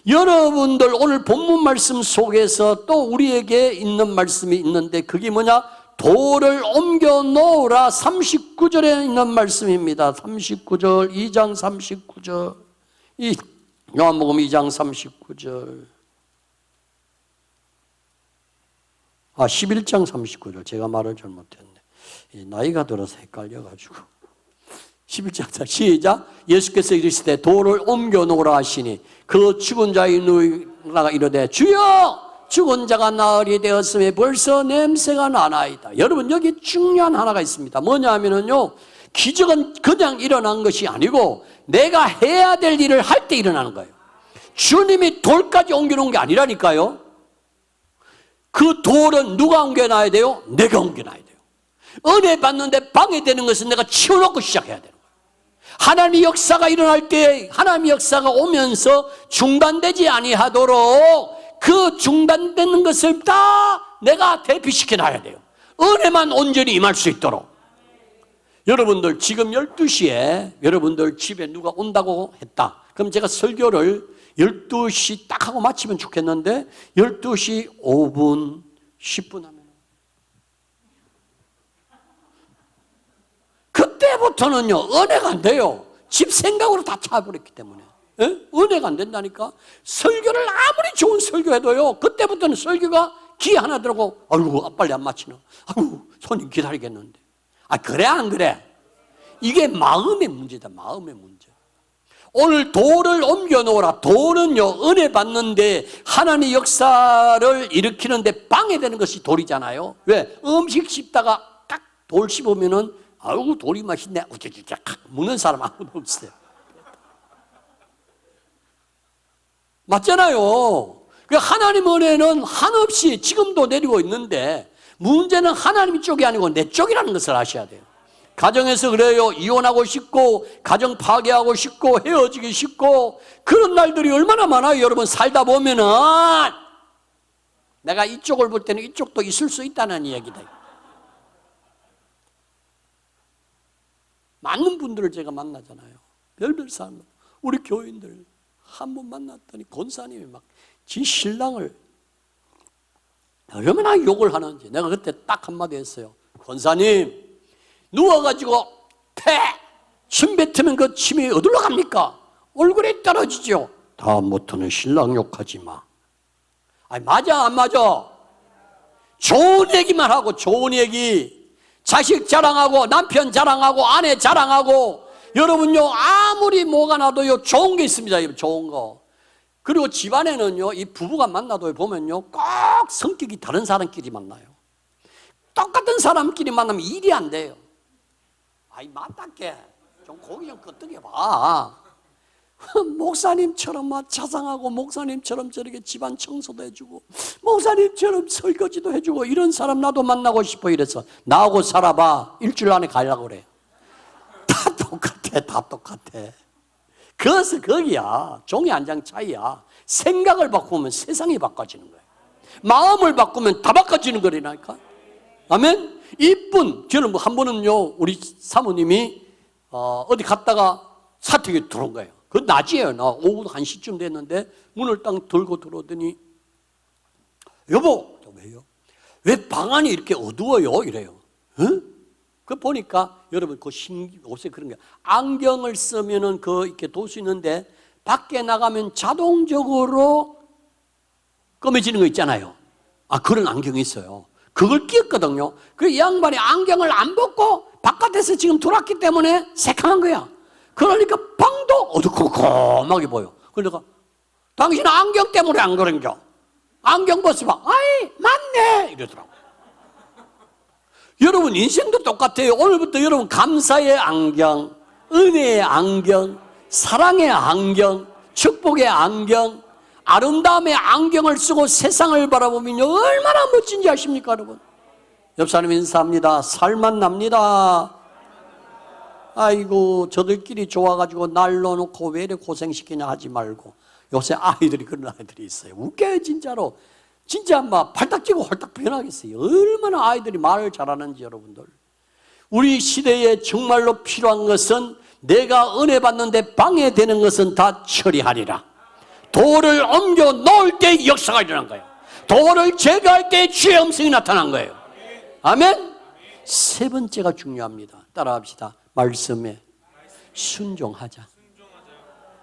여러분들 오늘 본문 말씀 속에서 또 우리에게 있는 말씀이 있는데 그게 뭐냐? 돌을 옮겨 놓으라 39절에 있는 말씀입니다. 39절 2장 39절 요한복음 2장 39절 11장 39절 제가 말을 잘못했네. 나이가 들어서 헷갈려가지고 11장 시작. 예수께서 이르시되 돌을 옮겨 놓으라 하시니 그 죽은 자의 누이가 이르되 주여 죽은 자가 나으리 되었음에 벌써 냄새가 나나이다. 여러분 여기 중요한 하나가 있습니다. 뭐냐 하면요 기적은 그냥 일어난 것이 아니고 내가 해야 될 일을 할 때 일어나는 거예요. 주님이 돌까지 옮겨놓은 게 아니라니까요. 그 돌은 누가 옮겨놔야 돼요? 내가 옮겨놔야 돼요. 은혜 받는데 방해되는 것은 내가 치워놓고 시작해야 되는 거예요. 하나님의 역사가 일어날 때 하나님의 역사가 오면서 중단되지 아니하도록 그 중단되는 것을 다 내가 대피시켜 놔야 돼요. 은혜만 온전히 임할 수 있도록. 여러분들 지금 12시에 여러분들 집에 누가 온다고 했다. 그럼 제가 설교를 12시 딱 하고 마치면 좋겠는데 12시 5분 10분 하면 그때부터는요 은혜가 안 돼요. 집 생각으로 다 차버렸기 때문에. 은혜가 안 된다니까. 설교를 아무리 좋은 설교해도요 그때부터는 설교가 귀 하나 들어고 아이고 빨리 안 마치나, 아이고 손님 기다리겠는데. 그래 안 그래? 이게 마음의 문제다. 마음의 문제. 오늘 돌을 옮겨 놓으라. 돌은요 은혜 받는데 하나님의 역사를 일으키는데 방해되는 것이 돌이잖아요. 왜? 음식 씹다가 딱 돌 씹으면은 아이고 돌이 맛있네 우쭈쭈쭈 묻는 사람 아무도 없어요. 맞잖아요. 하나님 은혜는 한없이 지금도 내리고 있는데 문제는 하나님 쪽이 아니고 내 쪽이라는 것을 아셔야 돼요. 가정에서 그래요. 이혼하고 싶고 가정 파괴하고 싶고 헤어지기 싶고 그런 날들이 얼마나 많아요. 여러분 살다 보면은 내가 이쪽을 볼 때는 이쪽도 있을 수 있다는 이야기다. 많은 분들을 제가 만나잖아요. 별별 사람. 우리 교인들 한 번 만났더니 권사님이 막 지 신랑을 얼마나 욕을 하는지 내가 그때 딱 한마디 했어요. 권사님 누워가지고 침 뱉으면 그 침이 어디로 갑니까? 얼굴에 떨어지죠. 다음부터는 신랑 욕하지 마. 맞아 안 맞아? 좋은 얘기만 하고 좋은 얘기. 자식 자랑하고 남편 자랑하고 아내 자랑하고. 여러분요 아무리 뭐가 나도요 좋은 게 있습니다. 좋은 거. 그리고 집안에는요 이 부부가 만나도 보면요 꼭 성격이 다른 사람끼리 만나요. 똑같은 사람끼리 만나면 일이 안 돼요. 아이 맞다께 좀 고기 좀 끄떡여 봐. 목사님처럼 막 자상하고 목사님처럼 저렇게 집안 청소도 해주고 목사님처럼 설거지도 해주고 이런 사람 나도 만나고 싶어. 이래서 나하고 살아봐. 일주일 안에 가려고 그래. 다 똑같아. 다 똑같아. 그것은 거기야. 종이 한 장 차이야. 생각을 바꾸면 세상이 바꿔지는 거야. 마음을 바꾸면 다 바꿔지는 거라니까. 아멘. 이쁜 저는 뭐 한 번은요 우리 사모님이 어디 갔다가 사택에 들어온 거예요. 그 낮이에요. 나 오후 1시쯤 됐는데 문을 딱 들고 들어오더니 여보, 왜요? 왜 방 안이 이렇게 어두워요? 이래요. 응? 그 보니까 여러분 그 옷에 그런 게 안경을 쓰면은 그 이렇게 돌 수 있는데 밖에 나가면 자동적으로 검해지는 거 있잖아요. 아, 그런 안경이 있어요. 그걸 끼었거든요. 그 양반이 안경을 안 벗고 바깥에서 지금 들어왔기 때문에 새카만 거야. 그러니까 방도 어두컴컴하게 보여. 그러니까 당신 안경 때문에 안 그런겨. 안경 벗어봐. 아이 맞네 이러더라고. 여러분 인생도 똑같아요. 오늘부터 여러분 감사의 안경, 은혜의 안경, 사랑의 안경, 축복의 안경, 아름다움의 안경을 쓰고 세상을 바라보면 얼마나 멋진지 아십니까 여러분? 옆 사람 인사합니다. 살만 납니다. 아이고 저들끼리 좋아가지고 날로 놓고 왜 이래 고생시키냐 하지 말고. 요새 아이들이 그런 아이들이 있어요. 웃겨요 진짜로. 진짜 막 발딱 뛰고 홀딱 변하겠어요. 얼마나 아이들이 말을 잘하는지 여러분들. 우리 시대에 정말로 필요한 것은 내가 은혜 받는데 방해되는 것은 다 처리하리라. 돌을 옮겨 놓을 때 역사가 일어난 거예요. 돌을 제거할 때 주의 음성이 나타난 거예요. 아멘. 세 번째가 중요합니다. 따라합시다. 말씀에 순종하자.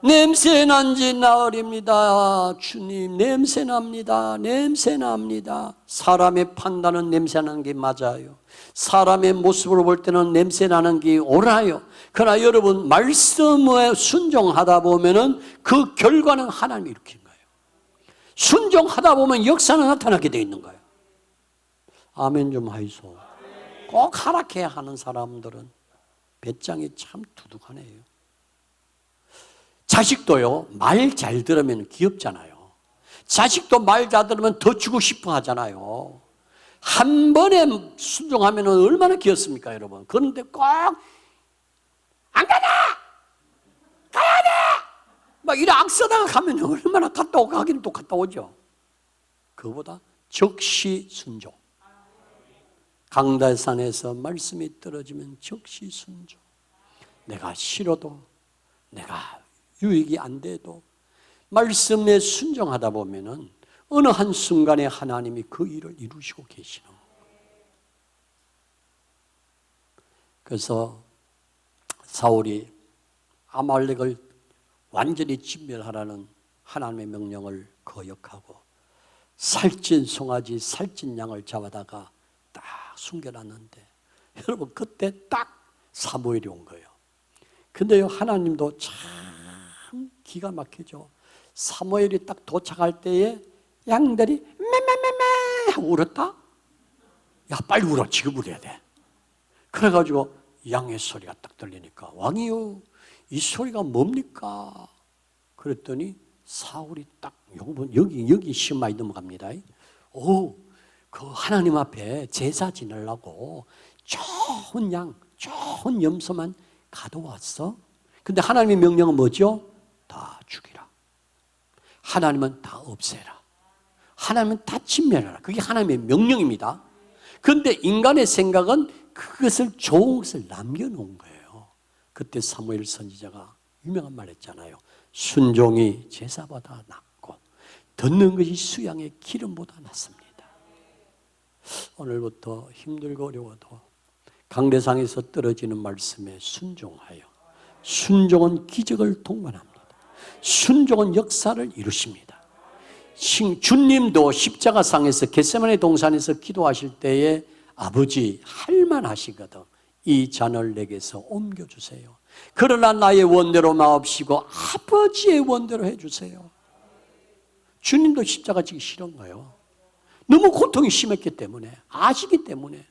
냄새난지 나으립니다. 주님 냄새납니다. 냄새납니다. 사람의 판단은 냄새나는 게 맞아요. 사람의 모습으로 볼 때는 냄새나는 게 옳아요. 그러나 여러분 말씀에 순종하다 보면은 그 결과는 하나님이 일으킨 거예요. 순종하다 보면 역사는 나타나게 되어 있는 거예요. 아멘 좀 하이소. 꼭 하락해야 하는 사람들은 배짱이 참 두둑하네요. 자식도요, 말 잘 들으면 귀엽잖아요. 자식도 말 잘 들으면 더 주고 싶어 하잖아요. 한 번에 순종하면 얼마나 귀엽습니까, 여러분? 그런데 꼭, 안 가냐! 가야 돼! 막 이래 악쓰다가 가면 얼마나 갔다 오고 가긴 또 갔다 오죠. 그거보다 적시 순종. 강달산에서 말씀이 떨어지면 적시 순종. 내가 싫어도, 내가 유익이 안 돼도 말씀에 순종하다 보면은 어느 한순간에 하나님이 그 일을 이루시고 계시는 거예요. 그래서 사울이 아말렉을 완전히 진멸하라는 하나님의 명령을 거역하고 살찐 송아지, 살찐 양을 잡아다가 딱 숨겨놨는데 여러분 그때 딱 사무엘이 온 거예요. 근데요 하나님도 참 기가 막히죠. 사무엘이 딱 도착할 때에 양들이 메메메메 하고 울었다. 야 빨리 울어. 지금 울어야 돼. 그래가지고 양의 소리가 딱 들리니까 왕이요 이 소리가 뭡니까? 그랬더니 사울이 딱 여기 시험 많이 넘어갑니다. 오, 그 하나님 앞에 제사 지내려고 좋은 양, 좋은 염소만 가져왔어. 근데 하나님의 명령은 뭐죠? 다 죽이라. 하나님은 다 없애라. 하나님은 다 진멸하라. 그게 하나님의 명령입니다. 그런데 인간의 생각은 그것을 좋은 것을 남겨놓은 거예요. 그때 사무엘 선지자가 유명한 말 했잖아요. 순종이 제사보다 낫고 듣는 것이 수양의 기름보다 낫습니다. 오늘부터 힘들고 어려워도 강대상에서 떨어지는 말씀에 순종하여 순종은 기적을 동반합니다. 순종은 역사를 이루십니다. 주님도 십자가상에서 겟세마네 동산에서 기도하실 때에 아버지 할만하시거든 이 잔을 내게서 옮겨주세요. 그러나 나의 원대로 마옵시고 아버지의 원대로 해주세요. 주님도 십자가 지기 싫은 거예요. 너무 고통이 심했기 때문에 아시기 때문에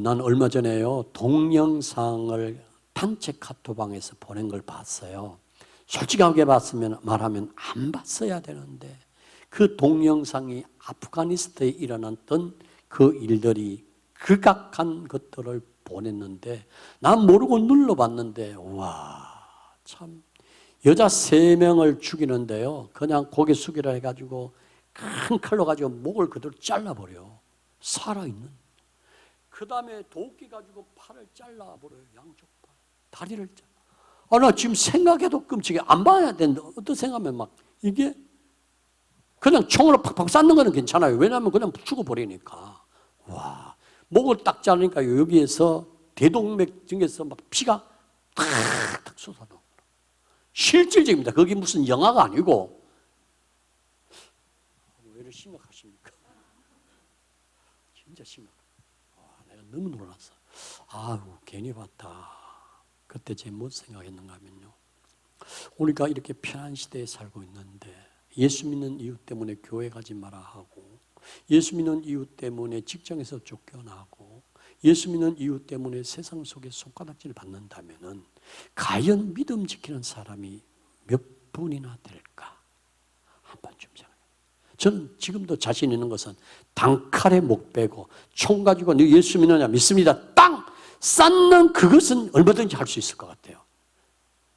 난 얼마 전에요, 동영상을 단체 카톡방에서 보낸 걸 봤어요. 솔직하게 말하면 안 봤어야 되는데, 그 동영상이 아프가니스탄에 일어났던 그 일들이 극악한 것들을 보냈는데, 난 모르고 눌러봤는데, 와, 참, 여자 3명을 죽이는데요, 그냥 고개 숙이라 해가지고 큰 칼로 가지고 목을 그대로 잘라버려. 살아있는. 그 다음에 도끼 가지고 팔을 잘라버려요. 양쪽 팔. 다리를 잘라. 나 지금 생각해도 끔찍해. 안 봐야 되는데, 어떤 생각하면 막, 이게 그냥 총으로 팍팍 쐈는 거는 괜찮아요. 왜냐하면 그냥 죽어버리니까. 와, 목을 딱 자르니까 여기에서 대동맥 중에서 막 피가 탁탁 쏟아나오고. 실질적입니다. 그게 무슨 영화가 아니고. 왜 이렇게 심각하십니까? 진짜 심각해. 내가 너무 놀랐어. 괜히 봤다. 그때 제가 못 생각했는가 하면요, 우리가 이렇게 편한 시대에 살고 있는데, 예수 믿는 이유 때문에 교회 가지 마라 하고, 예수 믿는 이유 때문에 직장에서 쫓겨나고, 예수 믿는 이유 때문에 세상 속에 손가락질 받는다면은 과연 믿음 지키는 사람이 몇 분이나 될까? 한 번쯤 생각해요. 저는 지금도 자신 있는 것은 단칼에 목 빼고 총 가지고 너 예수 믿느냐? 믿습니다. 땅! 쌓는 그것은 얼마든지 할 수 있을 것 같아요.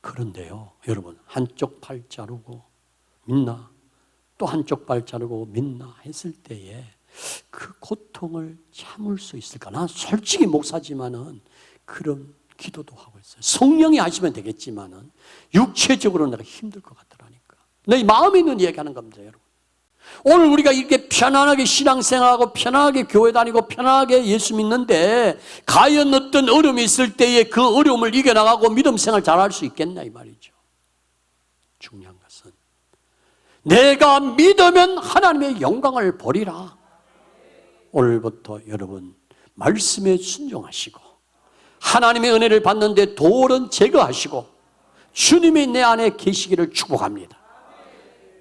그런데요, 여러분, 한쪽 팔 자르고 믿나? 또 한쪽 발 자르고 믿나? 했을 때에 그 고통을 참을 수 있을까? 난 솔직히 목사지만은 그런 기도도 하고 있어요. 성령이 하시면 되겠지만은 육체적으로 내가 힘들 것 같더라니까. 내 마음에 있는 이야기 하는 겁니다, 여러분. 오늘 우리가 이렇게 편안하게 신앙생활하고 편안하게 교회 다니고 편안하게 예수 믿는데, 과연 어떤 어려움이 있을 때에 그 어려움을 이겨나가고 믿음생활 잘할 수 있겠나 이 말이죠. 중요한 것은 내가 믿으면 하나님의 영광을 보리라. 오늘부터 여러분 말씀에 순종하시고 하나님의 은혜를 받는데 도를 제거하시고 주님이 내 안에 계시기를 축복합니다.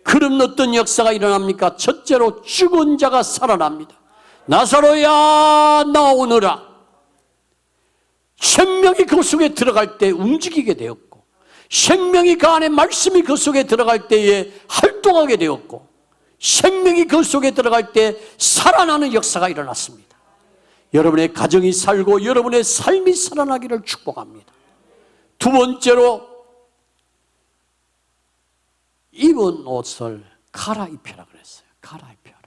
그럼 어떤 역사가 일어납니까? 첫째로 죽은 자가 살아납니다. 나사로야 나오너라. 생명이 그 속에 들어갈 때 움직이게 되었고, 생명이 그 안에 말씀이 그 속에 들어갈 때에 활동하게 되었고, 생명이 그 속에 들어갈 때 살아나는 역사가 일어났습니다. 여러분의 가정이 살고 여러분의 삶이 살아나기를 축복합니다. 두 번째로 입은 옷을 갈아입혀라 그랬어요. 갈아입혀라.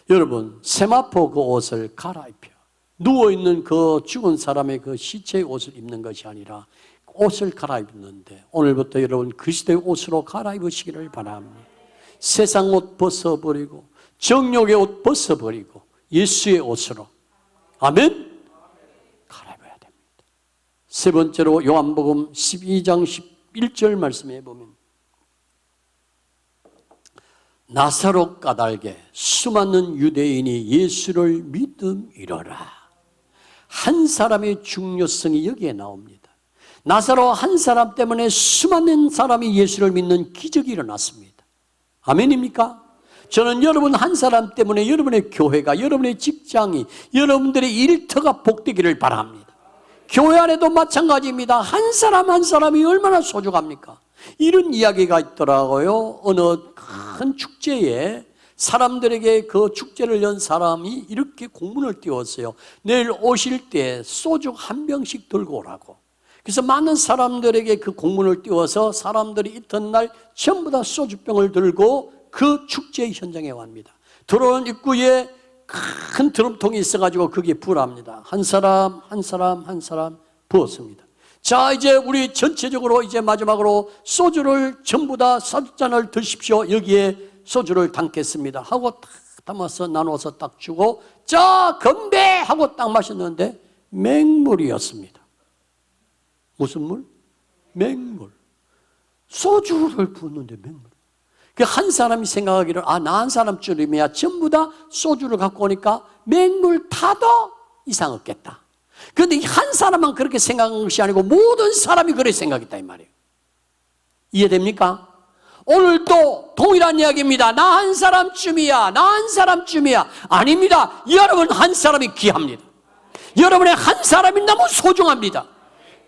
여러분, 세마포 그 옷을 갈아입혀. 누워있는 그 죽은 사람의 그 시체의 옷을 입는 것이 아니라 옷을 갈아입는데, 오늘부터 여러분 그리스도의 옷으로 갈아입으시기를 바랍니다. 세상 옷 벗어버리고 정욕의 옷 벗어버리고 예수의 옷으로, 아멘, 갈아입어야 됩니다. 세 번째로 요한복음 12장 11절 말씀에 보면 나사로 까닭에 수많은 유대인이 예수를 믿음이로라. 한 사람의 중요성이 여기에 나옵니다. 나사로 한 사람 때문에 수많은 사람이 예수를 믿는 기적이 일어났습니다. 아멘입니까? 저는 여러분 한 사람 때문에 여러분의 교회가, 여러분의 직장이, 여러분들의 일터가 복되기를 바랍니다. 교회 안에도 마찬가지입니다. 한 사람 한 사람이 얼마나 소중합니까? 이런 이야기가 있더라고요. 어느 큰 축제에 사람들에게 그 축제를 연 사람이 이렇게 공문을 띄웠어요. 내일 오실 때 소주 한 병씩 들고 오라고. 그래서 많은 사람들에게 그 공문을 띄워서 사람들이 이튿날 전부 다 소주병을 들고 그 축제 현장에 왔습니다. 들어오는 입구에 큰 드럼통이 있어가지고 거기에 부랍니다. 한 사람 한 사람 한 사람 부었습니다. 자, 이제 우리 전체적으로 이제 마지막으로 소주를 전부 다 소주잔을 드십시오. 여기에 소주를 담겠습니다 하고 딱 담아서 나눠서 딱 주고, 자, 건배 하고 딱 마셨는데 맹물이었습니다. 무슨 물? 맹물. 소주를 부었는데 맹물. 한 사람이 생각하기를, 나 한 사람쯤이야 전부 다 소주를 갖고 오니까 맹물 타도 이상 없겠다. 그런데 한 사람만 그렇게 생각한 것이 아니고 모든 사람이 그렇게 생각했다 이 말이에요. 이해됩니까? 오늘도 동일한 이야기입니다. 나 한 사람쯤이야. 나 한 사람쯤이야. 아닙니다. 여러분 한 사람이 귀합니다. 여러분의 한 사람이 너무 소중합니다.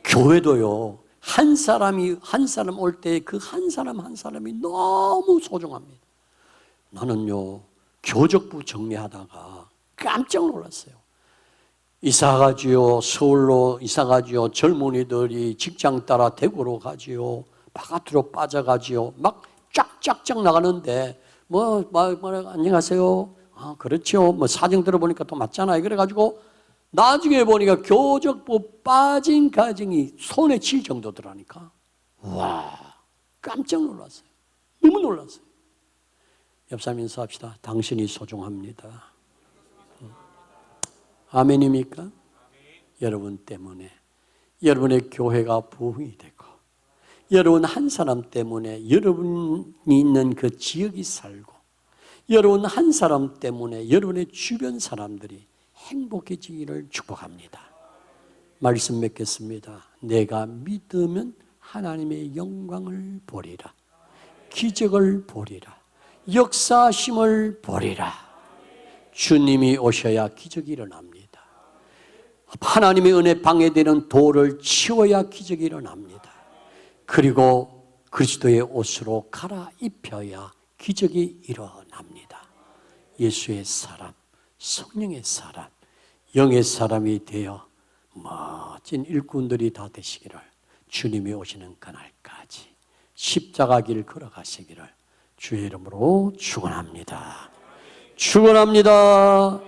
교회도요. 한 사람 올 때 그 한 사람 한 사람이 너무 소중합니다. 나는요. 교적부 정리하다가 깜짝 놀랐어요. 이사가지요. 서울로 이사가지요. 젊은이들이 직장 따라 대구로 가지요. 바깥으로 빠져가지요. 막 쫙쫙쫙 나가는데 안녕하세요. 아 그렇죠. 사정 들어보니까 또 맞잖아요. 그래가지고 나중에 보니까 교적부 빠진 가정이 손에 칠 정도더라니까. 와 깜짝 놀랐어요. 너무 놀랐어요. 옆 사람 인사합시다. 당신이 소중합니다. 아멘입니까? 여러분 때문에 여러분의 교회가 부흥이 되고 여러분 한 사람 때문에 여러분이 있는 그 지역이 살고 여러분 한 사람 때문에 여러분의 주변 사람들이 행복해지기를 축복합니다. 말씀 맺겠습니다. 내가 믿으면 하나님의 영광을 보리라. 기적을 보리라. 역사하심을 보리라. 주님이 오셔야 기적이 일어납니다. 하나님의 은혜 방해되는 돌을 치워야 기적이 일어납니다. 그리고 그리스도의 옷으로 갈아입혀야 기적이 일어납니다. 예수의 사람, 성령의 사람, 영의 사람이 되어 멋진 일꾼들이 다 되시기를 주님이 오시는 그날까지 십자가 길 걸어가시기를 주의 이름으로 축원합니다. 축원합니다.